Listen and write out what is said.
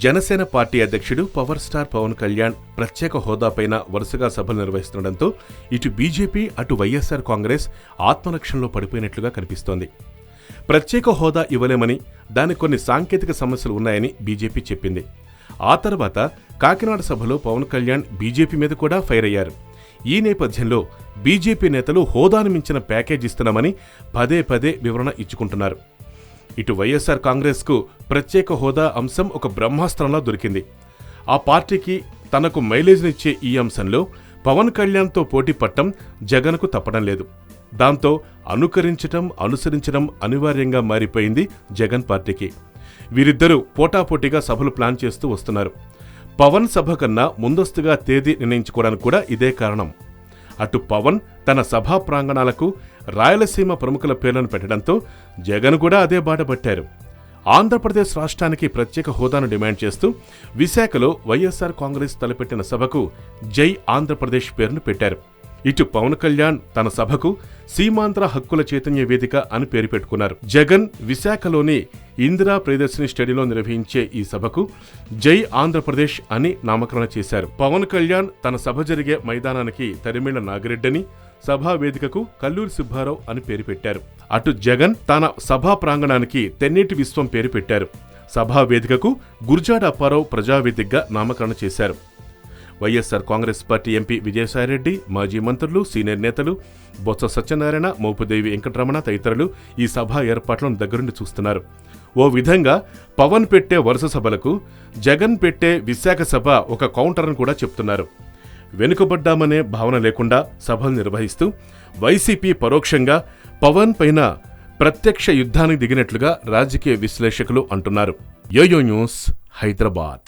Janasena party అధ్యక్షుడు power star Pawan Kalyan ప్రత్యేక హోదాపైన వరుసగా సభలు నిర్వహిస్తుండటంతో ఇటు బీజేపీ అటు వైఎస్సార్ కాంగ్రెస్ ఆత్మరక్షణలో పడిపోయినట్లుగా కనిపిస్తోంది. ప్రత్యేక హోదా ఇవ్వలేమని, దానికి కొన్ని సాంకేతిక సమస్యలు ఉన్నాయని బీజేపీ చెప్పింది. ఆ తర్వాత కాకినాడ సభలో పవన్ కళ్యాణ్ బీజేపీ మీద కూడా ఫైర్ అయ్యారు. ఈ నేపథ్యంలో బీజేపీ నేతలు హోదాను మించిన ప్యాకేజ్ ఇస్తున్నామని పదే పదే వివరణ ఇచ్చుకుంటున్నారు. ఇటు వైఎస్సార్ కాంగ్రెస్కు ప్రత్యేక హోదా అంశం ఒక బ్రహ్మాస్త్రంలా దొరికింది. ఆ పార్టీకి తనకు మైలేజ్నిచ్చే ఈ అంశంలో పవన్ కళ్యాణ్తో పోటీ పట్టం జగన్కు తప్పడం లేదు. దాంతో అనుసరించడం అనివార్యంగా మారిపోయింది జగన్ పార్టీకి. వీరిద్దరూ పోటాపోటీగా సభలు ప్లాన్ చేస్తూ వస్తున్నారు. పవన్ సభ కన్నా ముందస్తుగా తేదీ నిర్ణయించుకోవడానికి కూడా ఇదే కారణం. అటు పవన్ తన సభా ప్రాంగణాలకు రాయలసీమ ప్రముఖుల పేర్లను పెట్టడంతో జగన్ కూడా అదే బాట పట్టారు. ఆంధ్రప్రదేశ్ రాష్ట్రానికి ప్రత్యేక హోదాను డిమాండ్ చేస్తూ విశాఖలో వైఎస్సార్ కాంగ్రెస్ తలపెట్టిన సభకు జై ఆంధ్రప్రదేశ్ పేరును పెట్టారు. ఇటు పవన్ కళ్యాణ్ తన సభకు సీమాంధ్ర హక్కుల చైతన్య వేదిక అని పేరు పెట్టుకున్నారు. జగన్ విశాఖలోని ఇందిరా ప్రియదర్శిని స్టేడియంలో నిర్వహించే ఈ సభకు జై ఆంధ్రప్రదేశ్ అని నామకరణ చేశారు. పవన్ కళ్యాణ్ తన సభ జరిగే మైదానానికి తరిమేళ్ల నాగిరెడ్డిని, సభా వేదికకు కల్లూరి సుబ్బారావు అని పేరు పెట్టారు. అటు జగన్ తన సభా ప్రాంగణానికి తెన్నేటి విశ్వం పేరు పెట్టారు. సభా వేదికకు గుర్జాడ అప్పారావు ప్రజావేదికగా నామకరణ చేశారు. వైఎస్సార్ కాంగ్రెస్ పార్టీ ఎంపీ విజయసాయిరెడ్డి, మాజీ మంత్రులు, సీనియర్ నేతలు బొత్స సత్యనారాయణ, మోపుదేవి వెంకటరమణ తదితరులు ఈ సభా ఏర్పాట్లను దగ్గరుండి చూస్తున్నారు. ఓ విధంగా పవన్ పెట్టే వరుస సభలకు జగన్ పెట్టే విశాఖ సభ ఒక కౌంటర్ అని కూడా చెప్తున్నారు. వెనుకబడ్డామనే భావన లేకుండా సభలు నిర్వహిస్తూ వైసీపీ పరోక్షంగా పవన్ పైన ప్రత్యక్ష యుద్ధానికి దిగినట్లుగా రాజకీయ విశ్లేషకులు అంటున్నారు. Yoyo news, Hyderabad.